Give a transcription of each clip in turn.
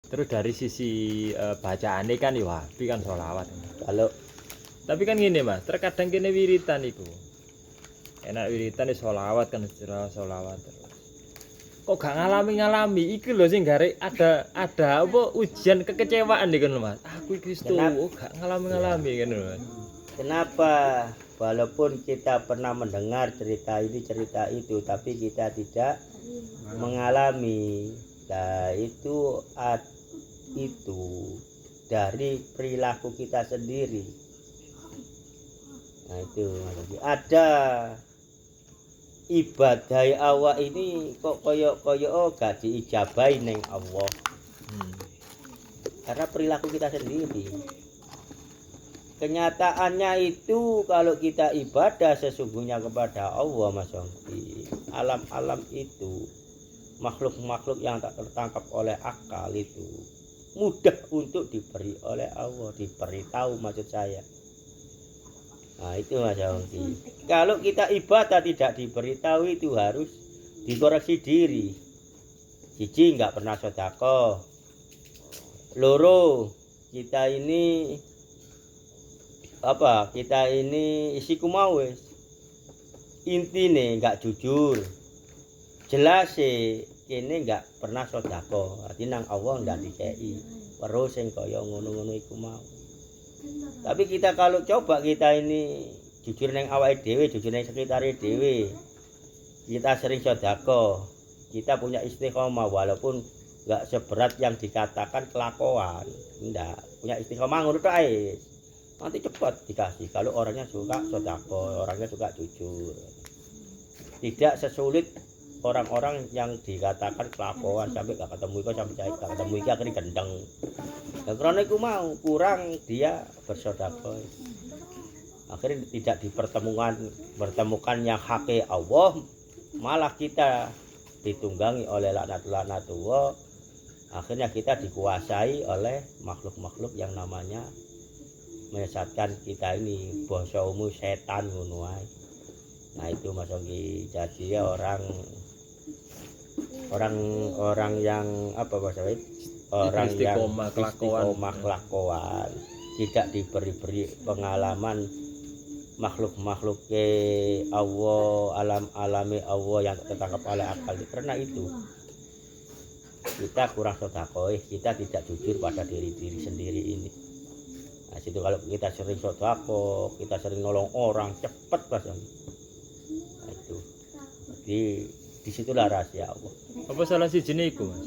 Terus dari sisi bacaane kan ya wapi kan sholawat. Kalau Tapi kan gini Mas, terkadang kene wiritan iku. Enak wiritan sholawat kan sholawat terus. Kok gak ngalami iki lho sing garek ada apa ujian kekecewaan iki lho Mas. Aku iki wis gak ngalami kan lho Mas. kenapa walaupun kita pernah mendengar cerita ini cerita itu tapi kita tidak mengalami. Nah, itu dari perilaku kita sendiri. Nah itu ada ibadah awak ini kok koyo gak diijabahi neng Allah karena perilaku kita sendiri. Kenyataannya itu kalau kita ibadah sesungguhnya kepada Allah Mas Yongki, alam-alam itu makhluk-makhluk yang tak tertangkap oleh akal itu mudah untuk diberi oleh Allah, diberitahu maksud saya. Nah itu Mas Yongki. Kalau kita ibadah tidak diberitahu itu harus dikoreksi diri. Siji nggak pernah sedekah. Loro kita ini Kita ini isiku mau wis. Intine nggak jujur. Jelas sih kene nggak pernah sedekah. Arti nang Allah ndak dikei. Weruh sing kaya ngono-ngono iku mau. Tapi kita kalau coba kita ini jujur neng awake dhewe, jujur neng sekitare dhewe. Kita sering sedekah, kita punya istiqomah walaupun enggak seberat yang dikatakan kelakuan. Enggak, punya istiqomah ngono tok ae. Nanti cepat dikasih kalau orangnya suka sedekah, orangnya suka jujur. Tidak sesulit orang-orang yang dikatakan kelakuan sampai gak ketemu iku sampai gak ketemu iki akhirnya gendeng. Nah, karena itu mau kurang dia bersedekah. Akhirnya tidak bertemukan yang hake Allah, malah kita ditunggangi oleh laknat-laknatullah. Akhirnya kita dikuasai oleh makhluk-makhluk yang namanya menyesatkan kita ini, basa umum setan ngono ae. Nah itu Mas Ogi. Jadi ya orang yang orang yang istiqomah kelakuan tidak diberi pengalaman makhluk-makhluk Allah, alami Allah yang tertangkap oleh akal. Karena itu kita kurang sedekah, kita tidak jujur pada diri sendiri ini. Nah situ kalau kita sering sedekah, kita sering nolong orang cepat Mas. Nah itu jadi disitulah rahasia Allah. Apa salah siji iku Mas?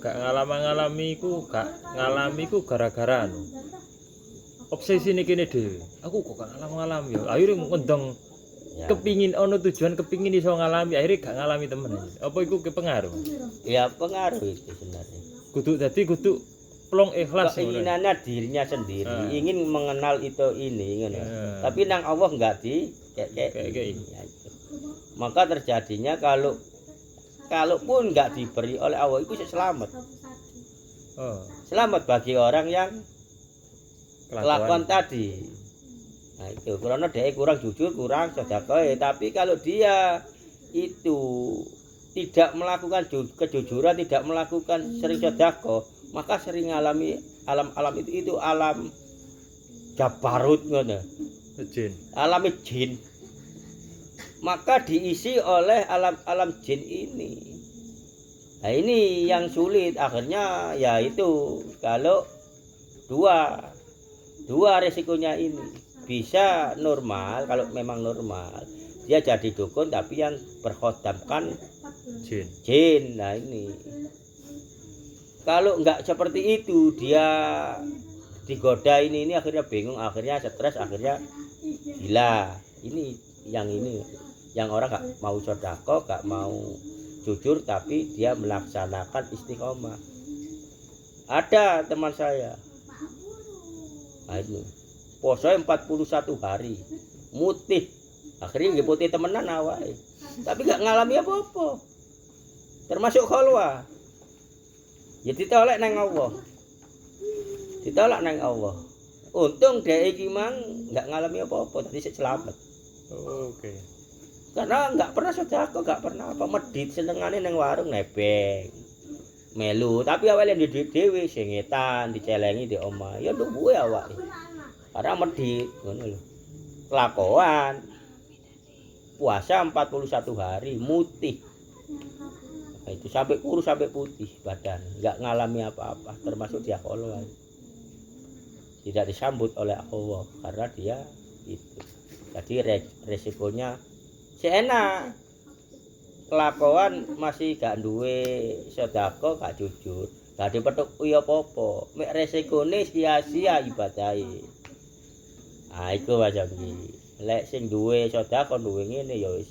Gak ngalami iku gara-gara anu. Obsesi ini kene dhewe. Aku kok gak ngalami ya. Akhirnya ngundang Ya. kepingin ono tujuan kepingin iso ngalami, akhirnya gak ngalami temen. Apa iku kepengaruh? Ya pengaruh itu sebenarnya. Kudu plong ikhlas Keinginannya dirinya sendiri, ingin mengenal itu ini ngono. Tapi nang Allah enggak kayak. Maka terjadinya kalaupun enggak diberi oleh Allah itu selamat. Selamat bagi orang yang kelakuan tadi. Nah itu karena dia kurang jujur, kurang sedekah. Tapi kalau dia itu tidak melakukan kejujuran, tidak melakukan sering sedekah, maka sering alami alam itu alam jabarut ngono. Jin. Alami jin. Maka diisi oleh alam jin ini. Nah ini yang sulit akhirnya ya itu kalau dua resikonya ini. Bisa normal kalau memang normal dia jadi dukun tapi yang berkhodamkan jin. Nah ini kalau enggak seperti itu dia digoda ini akhirnya bingung, akhirnya stres, akhirnya gila. Ini yang orang gak mau sedekah, gak mau jujur tapi dia melaksanakan istiqomah. Ada teman saya, nah itu poso 41 hari mutih, akhirnya nggih putih temenan awake tapi gak ngalami apa-apa termasuk khalwah. Ya ditolak nang Allah. Untung dhek iki mang gak ngalami apa-apa tadi selamat. Oke. Karena gak pernah sedekah, gak pernah apa medit, senengane nang warung nebeng. melu, tapi awake ndek dhewe sing ngetan dicelengi di omah. Ya duwe awake. Karena medhit ngono lho. Kelakuan puasa 41 hari mutih. Nah, itu sampai kurus sampai putih badan, nggak ngalami apa-apa, termasuk dia kolwan. Tidak disambut oleh Allah karena dia itu. Jadi resikonya enak. Kelakuan masih gak duwe sedekah gak jujur. Gak dipethuk ya apa-apa. Mek resikone sia-sia ibadahe. Ah iku wae iki. Lek sing duwe sedekah duwe ngene ya wis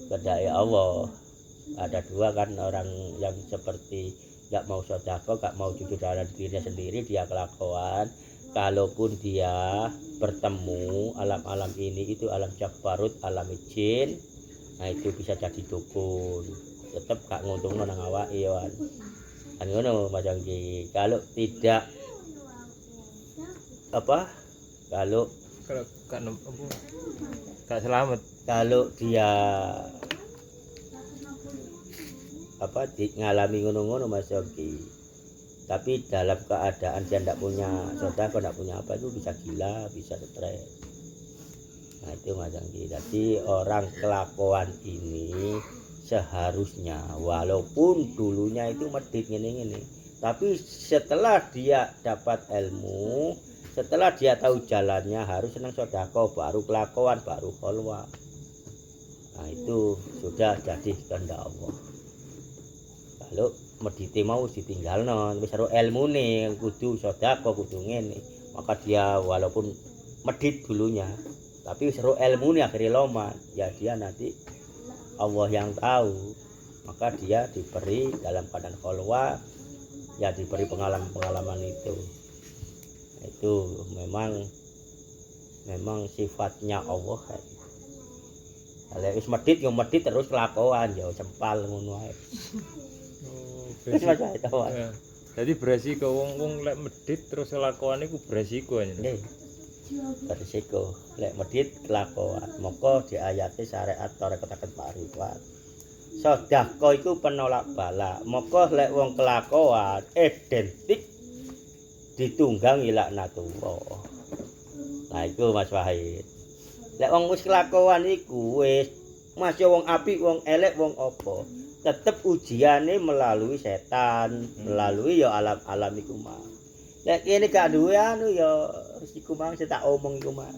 kehendake Allah. Ada dua kan orang yang seperti gak mau sedekah, gak mau jujur dalam dirinya sendiri, dia kelakuan. Kalaupun dia bertemu alam-alam ini, itu alam jabarut, alam jin, nah itu bisa jadi dukun. Tetap gak nguntungno nang awake ya kan. Kan ngono Mas Anggi. Kalau tidak apa? Kalau gak selamat. Kalau dia apa ngalami ngono-ngono Mas Yogi, tapi dalam keadaan dia tidak punya sedekah, tidak punya apa, itu bisa gila, bisa stres. Nah itu Mas Yogi. Jadi orang kelakuan ini seharusnya walaupun dulunya itu medit ngene-ngene, tapi setelah dia dapat ilmu, setelah dia tahu jalannya, harus senang sedekah, baru kelakuan, baru kholwah. Nah itu sudah jadi kehendak Allah. Kalau medite mau ditinggalno, wis karo ilmune kudu sedekah, kudu ngene. Maka dia walaupun medit dulunya, tapi wis karo ilmune akhire loman, ya dia nanti Allah yang tahu. Maka dia diberi dalam keadaan kholwah, ya diberi pengalaman-pengalaman itu. Itu memang sifatnya Allah kan. Kalau wis medit yo medit terus kelakuan yo cempal ngono ae. Jadi beresiko wong lek medit terus kelakuan iku beresiko ya. Nggih. Beresiko lek medit kelakuan. Moko di ayate syariat ora ketaken Pak Ridwan. Sedekah iku penolak bala. Moko lek wong kelakuan identik ditunggangi laknatullah. Nah iku Mas Wahid. Lek wong wis kelakuan iku wis masih wong apik, wong elek, wong apa, tetep ujiane melalui setan, melalui ya alam-alam iku mah. Lek kene gak duwe anu ya iku mang sing tak omong iku mah.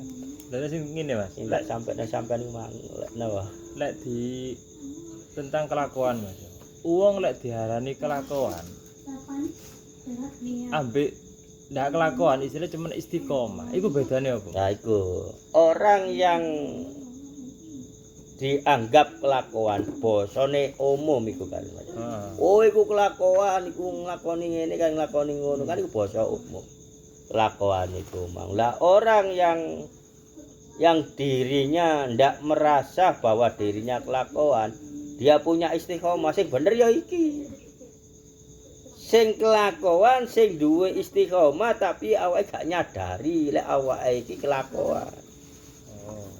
Lha sing ngene Mas, Lek sampeyan iku mang lek napa? Lek di tentang kelakuan Mas. Wong lek diarani kelakuan ambek ndak kelakuan istilahnya cuman istiqomah. Iku bedane apa? Nah iku orang yang dianggap kelakuan bosone umum iku kan. Oh iku kelakuan iku nglakoni ngene kan nglakoni ngono kan iku basa umum. Kelakuan iku mang. Lah orang yang dirinya ndak merasa bahwa dirinya kelakuan, dia punya istiqomah sing bener ya iki. Sing kelakuan sing duwe istiqomah tapi awake gak nyadari lek awake iki kelakuan.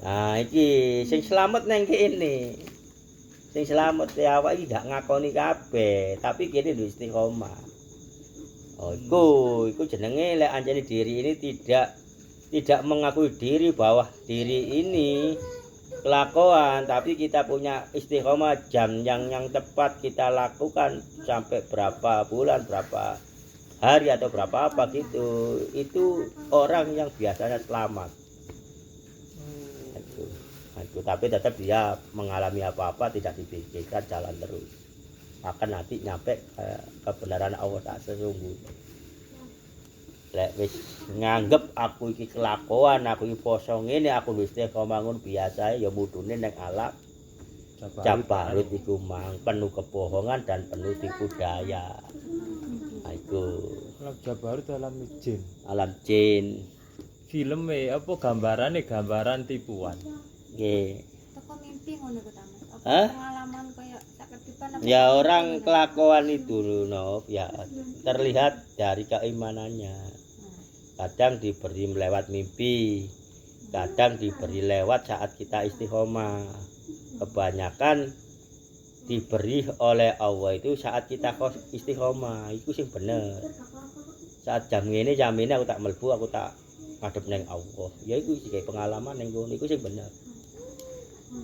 Nah iki sing slamet nang kene. Sing slamet ya awake iki gak ngakoni kabeh, tapi kene duwe istiqomah. Oh iku jenenge lek anjene diri ini tidak mengakui diri bahwa diri ini kelakuan, tapi kita punya istiqomah jam yang tepat kita lakukan sampai berapa bulan, berapa hari atau berapa apa gitu. Itu orang yang biasanya selamat. Itu. Tapi tetap dia mengalami apa-apa tidak dipikirkan, jalan terus. Akan nanti nyampe kebenaran Allah tak sesungguhnya. Lek wis nganggep aku iki kelakuan, aku iki poso ngene, aku wis istiqomah ngono biasae ya mudune ning alam jabarut iku mang penuh kebohongan dan penuh tipu daya. Nah iku alam jabarut alam jin. Alam jin. Filme apa gambaran tipuan. Nggih. Teko mimpi ngono ku ta Mas. Hah? Pengalaman kaya sak ketipan apa? Ya orang kelakuan itu no, ya terlihat dari keimanannya. Kadang diberi lewat mimpi, kadang diberi lewat saat kita istiqomah. Kebanyakan diberi oleh Allah itu saat kita istiqomah itu sing bener. Saat jam ini aku tak melbu, aku tak ngadep neng Allah. Ya itu sih kayak pengalaman neng kono iku sing bener.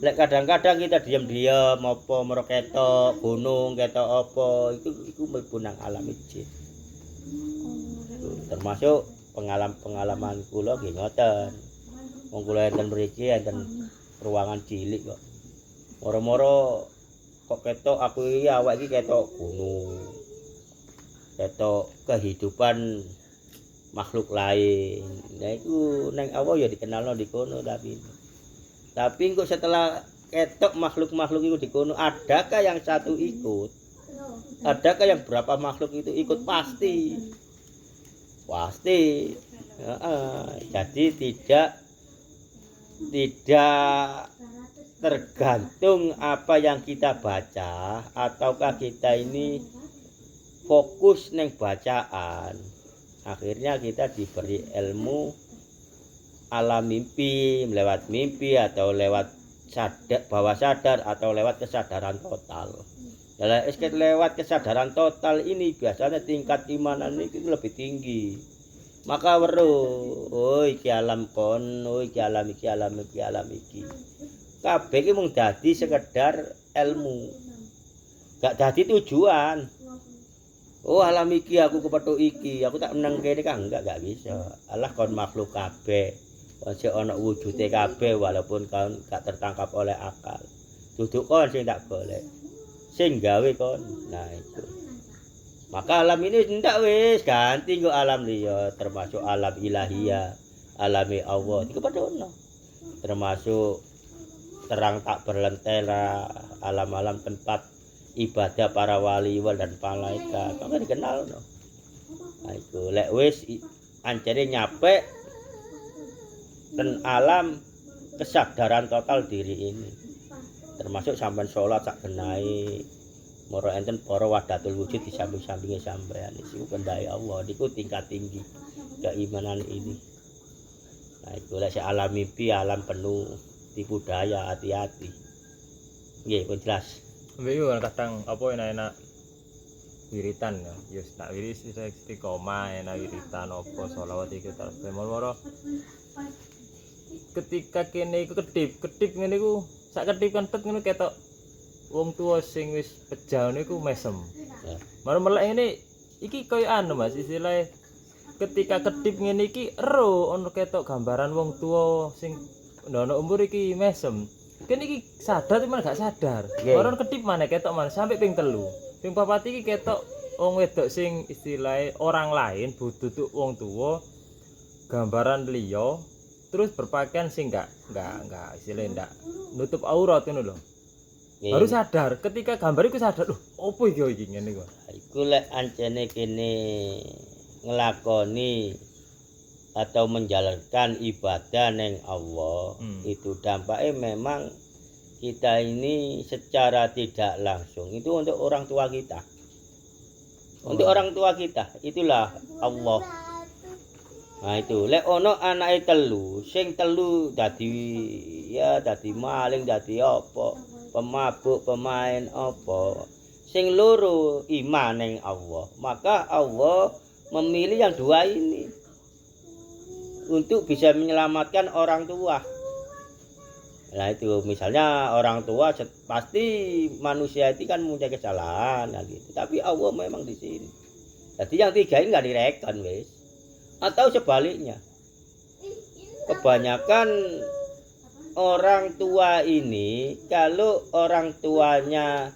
Lek kadang-kadang kita diam-diam apa merok ketok gunung ketok apa itu melbu nang alam jin. Termasuk pengalaman kula nggih ngoten. Wong kula enten mriki enten ruangan cilik kok. Moro-moro kok ketok aku iki awak iki ketok gunung. Ketok kehidupan makhluk lain. Nah iku neng Allah ya dikenalno di kono tapi kok setelah ketok makhluk-makhluk itu di kono adakah yang satu ikut? Adakah yang berapa makhluk itu ikut? Pasti. Jadi tidak tergantung apa yang kita baca ataukah kita ini fokus neng bacaan. Akhirnya kita diberi ilmu alam mimpi, lewat mimpi atau lewat bawah sadar atau lewat kesadaran total. Lewat kesadaran total ini biasanya tingkat imanan itu lebih tinggi. Maka weruh, iki alam kon, iki alam iki. Kabeh iki mung dadi sekedar ilmu. Gak dadi tujuan. Oh alam iki aku kepethuk iki, aku tak meneng kene kan enggak bisa. Allah kon makhluk kabeh. Aja ana wujude kabeh walaupun kon gak tertangkap oleh akal. Duduk kon sing tak golek. Sing gawe kon. Nah itu. Maka alam ini ndak wis ganti kok alam liya termasuk alam ilahiyah, alami Allah. Iku padha termasuk terang tak berlentera, alam-alam tempat ibadah para wali dan malaikat. Maka dikenal no. Nah itu lek wis ancene nyampe ten alam kesadaran total diri ini. Termasuk sampean salat sak genahe moro enten para wadatul wujud di samping-sampinge sampean iku kendai Allah niku tingkat tinggi keimanan ini. Nah itu lek alam mimpi alam penuh tipu daya, hati-hati. Nggih pun jelas. Mbek kadang apa enak-enak wiritan ya. Ya tak wiris istiqomah enak wiritan apa selawat iki terus moro ketika kene iku kedip ngene iku sak kedip kan tet ngono ketok wong tua sing wis pejal niku mesem. Ya. Maro melek ngene iki koyo anu Mas istilahnya ketika kedip ngene iki ero ono ketok gambaran wong tua sing ndono umur iki mesem. Kan iki sadar cuman gak sadar. Maro kedip maneh ketok maneh sampai ping 3. Ping 4 iki ketok wong wedok sing istilahnya orang lain butuh wong tua gambaran liya terus berpakaian sing enggak istilahnya enggak nutup aurat ngono lho. Baru sadar ketika gambar iku sadar lho opo iki ngene kok. Iku lek ancene kene ngelakoni atau menjalankan ibadah neng Allah itu dampaknya memang kita ini secara tidak langsung itu untuk orang tua kita. Untuk orang tua kita itulah Allah. Nah itu lek ono anake telu sing telu dadi maling dadi apa pemabuk pemain apa sing loro iman ning Allah maka Allah memilih yang dua ini untuk bisa menyelamatkan orang tua. Nah itu misalnya orang tua pasti manusia itu kan punya kesalahan gitu tapi Allah memang di sini jadi yang tiga ini nggak direken wis atau sebaliknya kebanyakan orang tua ini kalau orang tuanya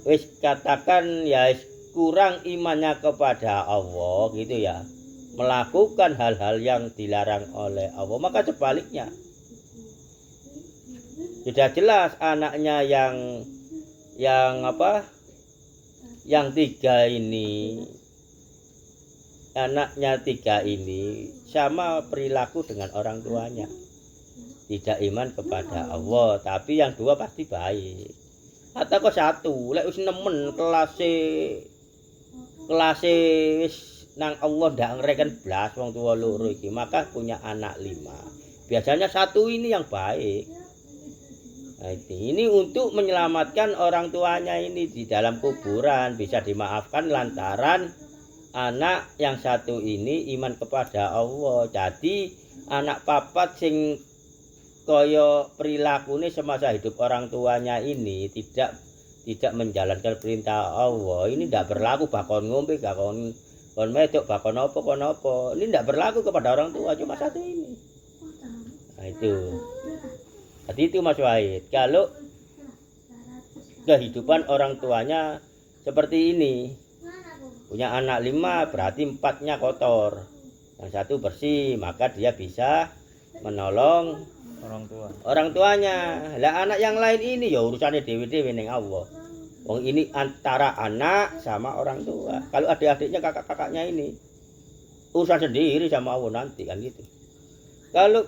wis katakan ya kurang imannya kepada Allah gitu ya melakukan hal-hal yang dilarang oleh Allah maka sebaliknya sudah jelas anaknya yang tiga ini anaknya tiga ini sama perilaku dengan orang tuanya tidak iman kepada Allah tapi yang dua pasti baik atau kok satu lek wis nemen kelase wis nang Allah ndak ngreken blas wong tua loro iki maka punya anak 5 biasanya satu ini yang baik Nah, ini untuk menyelamatkan orang tuanya ini di dalam kuburan, bisa dimaafkan lantaran anak yang satu ini iman kepada Allah. Jadi anak papat sing kaya perilakunya semasa hidup orang tuanya ini tidak menjalankan perintah Allah, ini tidak berlaku. Bakon ngombe, bakon medok, bakon apa. Ini tidak berlaku kepada orang tua, cuma satu ini. Nah itu. Jadi itu Mas Wahid, kalau kehidupan orang tuanya seperti ini, punya anak 5 berarti 4-nya kotor, yang satu bersih, maka dia bisa menolong orang tuanya. Lah anak yang lain ini ya urusannya dewe-dewe ning Allah. Wong ini antara anak sama orang tua. Kalau adik-adiknya, kakak-kakaknya ini urusan sendiri sama Allah nanti kan gitu. Kalau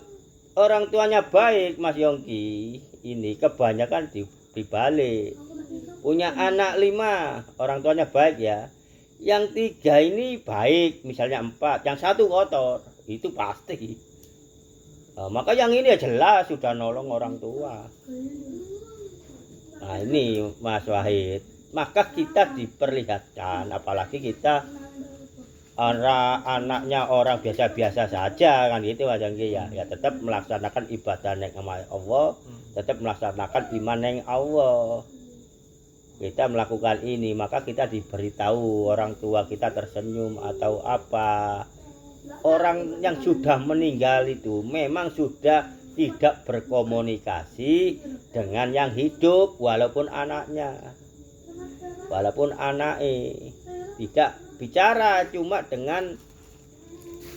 orang tuanya baik Mas Yongki, ini kebanyakan dibalik. Punya anak 5, orang tuanya baik ya. Yang 3 ini baik, misalnya 4, yang 1 kotor, itu pasti. Nah, maka yang ini ya jelas sudah nolong orang tua. Nah ini Mas Wahid, maka kita diperlihatkan, apalagi kita anaknya orang biasa-biasa saja kan gitu Mas Yongki ya. Ya tetap melaksanakan ibadah yang sama Allah, tetap melaksanakan iman yang Allah. Kita melakukan ini, maka kita diberitahu, orang tua kita tersenyum atau apa. Orang yang sudah meninggal itu memang sudah tidak berkomunikasi dengan yang hidup, walaupun anaknya, walaupun anaknya tidak bicara, cuma dengan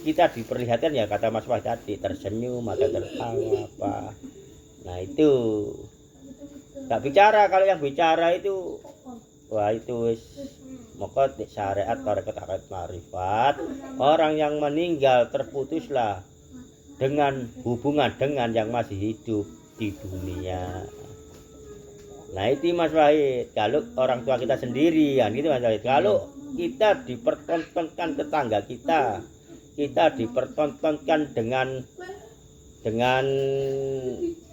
kita diperlihatkan ya kata Mas Wahid tadi, tersenyum atau tertawa apa. Nah itu gak bicara. Kalau yang bicara itu wah itu maka syariat tarekat akad marifat, orang yang meninggal terputuslah dengan hubungan dengan yang masih hidup di dunia. Nah itu Mas Wahid, kalau orang tua kita sendiri ya gitu Mas Wahid. Kalau kita dipertontonkan tetangga kita dipertontonkan dengan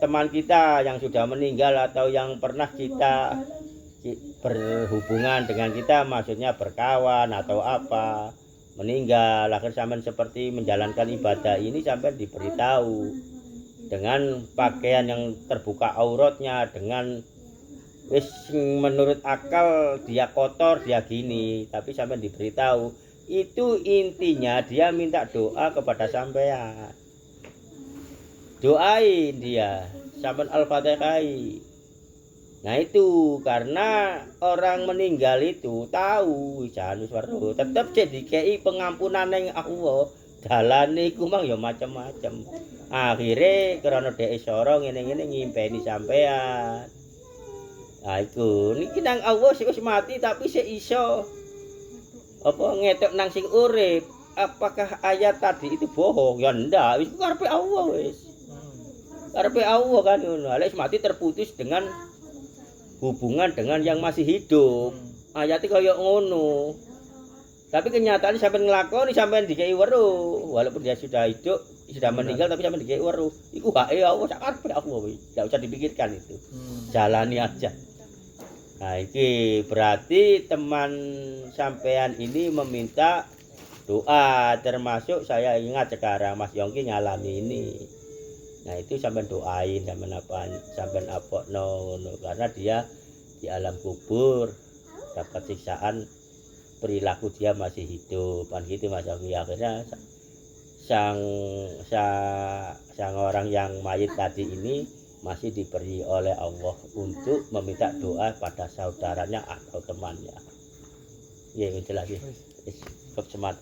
teman kita yang sudah meninggal atau yang pernah kita berhubungan dengan kita, maksudnya berkawan atau apa, meninggal, akhir sampean seperti menjalankan ibadah ini, sampean diberitahu dengan pakaian yang terbuka auratnya, dengan wis menurut akal dia kotor, dia gini, tapi sampean diberitahu. Itu intinya dia minta doa kepada sampean. Doain dia, sampean Al-Fatihah. Nah itu karena orang meninggal itu tahu jangan suara tetap jadi kei pengampunan yang Allah dalane iku mang ya macam-macam. Akhirnya karena dhek sorong ngene-ngene ngimpeni sampean. Nah iku niki nang Allah sing wis mati tapi sik iso apa ngetok nang sing urip. Apakah ayat tadi itu bohong? Ya ndak, wis karepe Allah wis. Karepe Allah kan ngono. Lek mati terputus dengan hubungan dengan yang masih hidup. Ayatnya kayak ngono. Tapi kenyataannya sampai ngelakoni, sampai dikei weruh. Walaupun dia sudah hidup, sudah meninggal, tapi sampai dikei weruh. Iku hake Allah, sakarpe Allah. Tidak usah dipikirkan itu. Jalani aja. Nah ini berarti teman sampean ini meminta doa. Termasuk saya ingat sekarang Mas Yongki ngalami ini. Nah itu sampai doain, sampai apa no, karena dia di alam kubur dapat siksaan perilaku dia masih hidup kan gitu Mas Yongki. Akhirnya sang orang yang mayit tadi ini masih diberi oleh Allah untuk meminta doa pada saudaranya atau temannya. Ya itu lagi. Semangat.